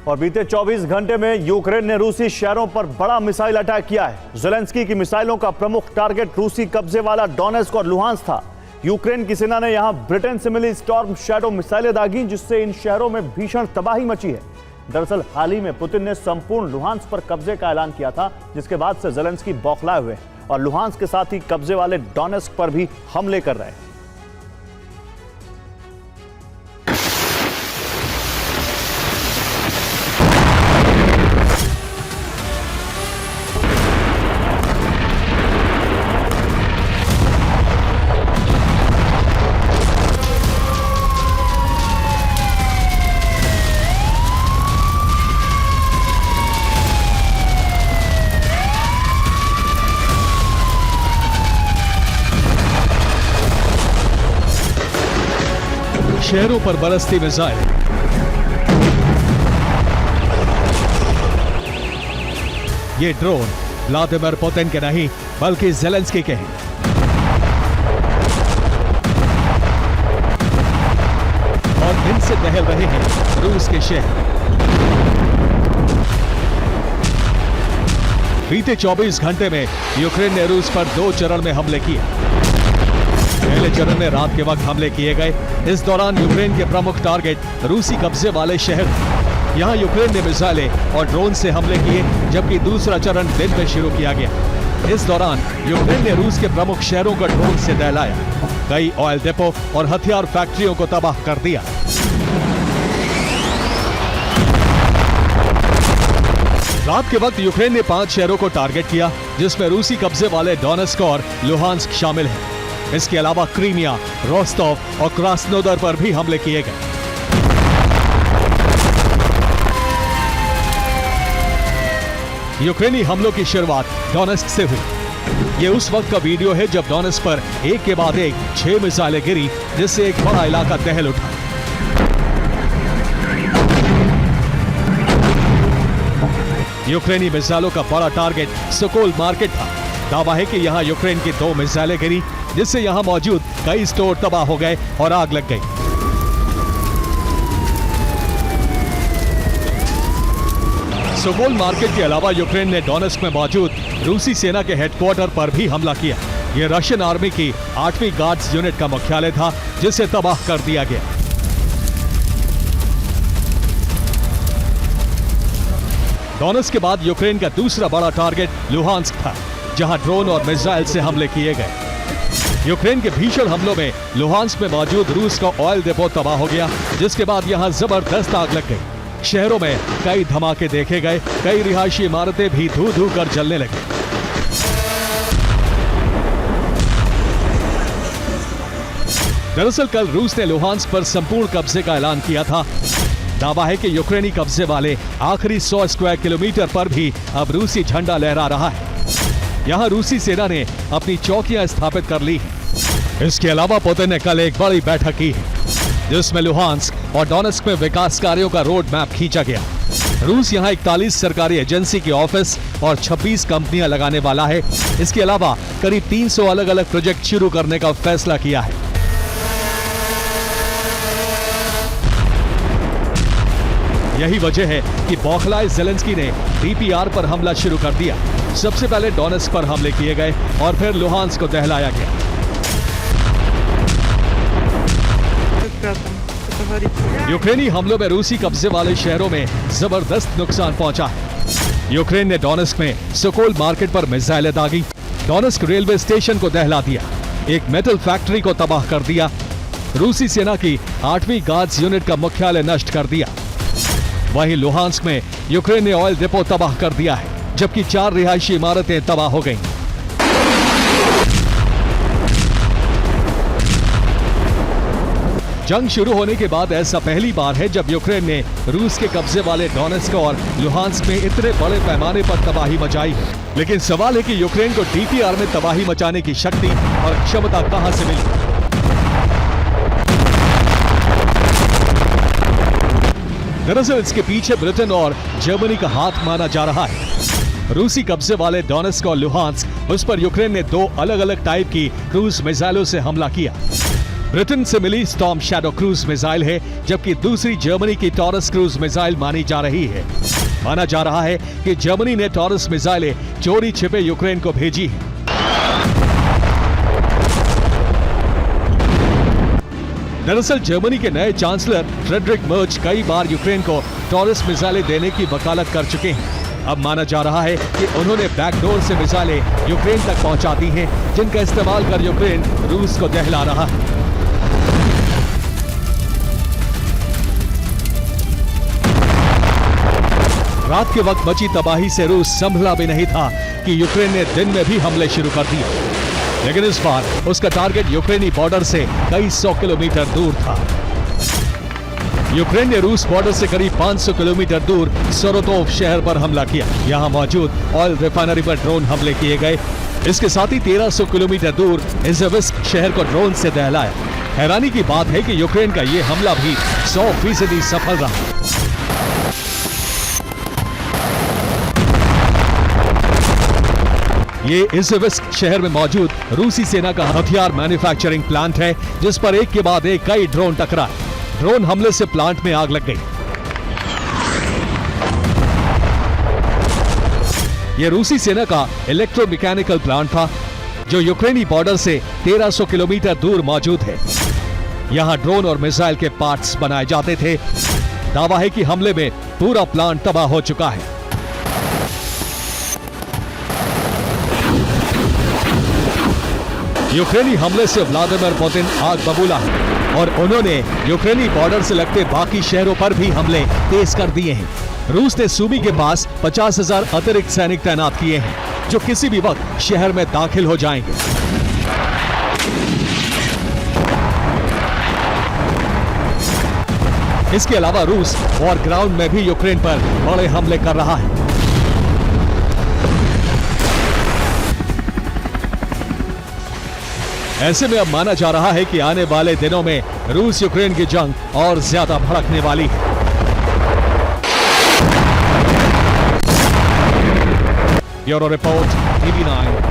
और बीते 24 घंटे में यूक्रेन ने रूसी शहरों पर बड़ा मिसाइल अटैक किया है। ज़ेलेंस्की की मिसाइलों का प्रमुख टारगेट रूसी कब्जे वाला डोनेस्क और लुहांस्क था। यूक्रेन की सेना ने यहां ब्रिटेन से मिली स्टॉर्म शैडो मिसाइलें दागी, जिससे इन शहरों में भीषण तबाही मची है। दरअसल हाल ही में पुतिन ने संपूर्ण लुहांस्क पर कब्जे का ऐलान किया था, जिसके बाद से ज़ेलेंस्की बौखलाए हुए और लुहांस्क के साथ ही कब्जे वाले डोनेस्क पर भी हमले कर रहे हैं। शहरों पर बरसती मिसाइल, ये ड्रोन व्लादिमीर पुतिन के नहीं बल्कि ज़ेलेंस्की के हैं। और इनसे दहल रहे हैं रूस के शहर। बीते 24 घंटे में यूक्रेन ने रूस पर 2 चरण में हमले किए। पहले चरण में रात के वक्त हमले किए गए। इस दौरान यूक्रेन के प्रमुख टारगेट रूसी कब्जे वाले शहर। यहां यूक्रेन ने मिसाइलें और ड्रोन से हमले किए, जबकि दूसरा चरण दिन में शुरू किया गया। इस दौरान यूक्रेन ने रूस के प्रमुख शहरों को ड्रोन से दहलाया, कई ऑयल डिपो और हथियार फैक्ट्रियों को तबाह कर दिया। रात के वक्त यूक्रेन ने 5 शहरों को टारगेट किया, जिसमें रूसी कब्जे वाले डोनेस्क और लुहांस्क शामिल हैं। इसके अलावा क्रीमिया, रोस्टोव और क्रास्नोदर पर भी हमले किए गए। यूक्रेनी हमलों की शुरुआत डोनेस्क से हुई। यह उस वक्त का वीडियो है जब डोनेस्क पर एक के बाद एक 6 मिसाइलें गिरी, जिससे एक बड़ा इलाका दहल उठा। यूक्रेनी मिसाइलों का बड़ा टारगेट सोकोल मार्केट था। दावा है कि यहां यूक्रेन की 2 मिसाइलें गिरी, जिससे यहां मौजूद कई स्टोर तबाह हो गए और आग लग गई। सोकोल मार्केट के अलावा यूक्रेन ने डोनेस्क में मौजूद रूसी सेना के हेडक्वार्टर पर भी हमला किया। यह रशियन आर्मी की 8वीं गार्ड्स यूनिट का मुख्यालय था, जिसे तबाह कर दिया गया। डोनेस्क के बाद यूक्रेन का दूसरा बड़ा टारगेट लुहांस्क था, जहां ड्रोन और मिसाइल से हमले किए गए। यूक्रेन के भीषण हमलों में लुहांस्क में मौजूद रूस का ऑयल डिपो तबाह हो गया, जिसके बाद यहां जबरदस्त आग लग गई। शहरों में कई धमाके देखे गए, कई रिहायशी इमारतें भी धू धू कर जलने लगी। दरअसल कल रूस ने लुहांस्क पर संपूर्ण कब्जे का ऐलान किया था। दावा है कि यूक्रेनी कब्जे वाले आखिरी 100 स्क्वायर किलोमीटर पर भी अब रूसी झंडा लहरा रहा है। यहां रूसी सेना ने अपनी चौकियां स्थापित कर ली हैं। इसके अलावा पुतिन ने कल एक बड़ी बैठक की है, जिसमें लुहांस्क और डोनेस्क में विकास कार्यों का रोड मैप खींचा गया। रूस यहां 41 सरकारी एजेंसी के ऑफिस और 26 कंपनियां लगाने वाला है। इसके अलावा करीब 300 अलग अलग प्रोजेक्ट शुरू करने का फैसला किया है। यही वजह है कि बौखलाए ज़ेलेंस्की ने डीपीआर पर हमला शुरू कर दिया। सबसे पहले डोनेस्क पर हमले किए गए और फिर लुहांस्क को दहलाया गया। यूक्रेनी हमलों में रूसी कब्जे वाले शहरों में जबरदस्त नुकसान पहुंचा है। यूक्रेन ने डोनेस्क में सोकोल मार्केट पर मिसाइलें दागी, डोनेस्क रेलवे स्टेशन को दहला दिया, एक मेटल फैक्ट्री को तबाह कर दिया, रूसी सेना की 8वीं गार्ड्स यूनिट का मुख्यालय नष्ट कर दिया। वहीं लुहांस्क में यूक्रेन ने ऑयल डिपो तबाह कर दिया है, जबकि 4 रिहायशी इमारतें तबाह हो गईं। जंग शुरू होने के बाद ऐसा पहली बार है जब यूक्रेन ने रूस के कब्जे वाले डोनेस्क और लुहांस्क में इतने बड़े पैमाने पर तबाही मचाई है। लेकिन सवाल है कि यूक्रेन को डीपीआर में तबाही मचाने की शक्ति और क्षमता कहां से मिली। दरअसल इसके पीछे ब्रिटेन और जर्मनी का हाथ माना जा रहा है। रूसी कब्जे वाले डोनेस्क और लुहांस्क, उस पर यूक्रेन ने 2 अलग अलग टाइप की क्रूज मिसाइलों से हमला किया। ब्रिटेन से मिली स्टॉर्म शैडो क्रूज मिसाइल है, जबकि दूसरी जर्मनी की टॉरस क्रूज मिसाइल मानी जा रही है। माना जा रहा है कि जर्मनी ने टॉरस मिसाइलें चोरी छिपे यूक्रेन को भेजी है। दरअसल जर्मनी के नए चांसलर फ्रेडरिक मर्च कई बार यूक्रेन को टॉरस मिसाइलें देने की वकालत कर चुके हैं। अब माना जा रहा है कि उन्होंने बैकडोर से मिसाइलें यूक्रेन तक पहुंचा दी हैं, जिनका इस्तेमाल कर यूक्रेन रूस को दहला रहा है। रात के वक्त मची तबाही से रूस संभला भी नहीं था कि यूक्रेन ने दिन में भी हमले शुरू कर दिए, लेकिन इस बार उसका टारगेट यूक्रेनी बॉर्डर से कई 100 किलोमीटर दूर था। यूक्रेन ने रूस बॉर्डर से करीब 500 किलोमीटर दूर सरोतोव शहर पर हमला किया। यहां मौजूद ऑयल रिफाइनरी पर ड्रोन हमले किए गए। इसके साथ ही 1300 किलोमीटर दूर इज़ेविस्क शहर को ड्रोन से दहलाया। हैरानी की बात है कि यूक्रेन का यह हमला भी 100% सफल रहा। ये इज़ेविस्क शहर में मौजूद रूसी सेना का हथियार मैन्युफैक्चरिंग प्लांट है, जिस पर एक के बाद एक कई ड्रोन टकराए। ड्रोन हमले से प्लांट में आग लग गई। यह रूसी सेना का इलेक्ट्रोमैकेनिकल प्लांट था, जो यूक्रेनी बॉर्डर से 1300 किलोमीटर दूर मौजूद है। यहां ड्रोन और मिसाइल के पार्ट्स बनाए जाते थे। दावा है कि हमले में पूरा प्लांट तबाह हो चुका है। यूक्रेनी हमले से व्लादिमीर पुतिन आग बबूला है और उन्होंने यूक्रेनी बॉर्डर से लगते बाकी शहरों पर भी हमले तेज कर दिए हैं। रूस ने सूमी के पास 50,000 अतिरिक्त सैनिक तैनात किए हैं, जो किसी भी वक्त शहर में दाखिल हो जाएंगे। इसके अलावा रूस वॉर ग्राउंड में भी यूक्रेन पर बड़े हमले कर रहा है। ऐसे में अब माना जा रहा है कि आने वाले दिनों में रूस यूक्रेन की जंग और ज्यादा भड़कने वाली है। Bureau report, TV9।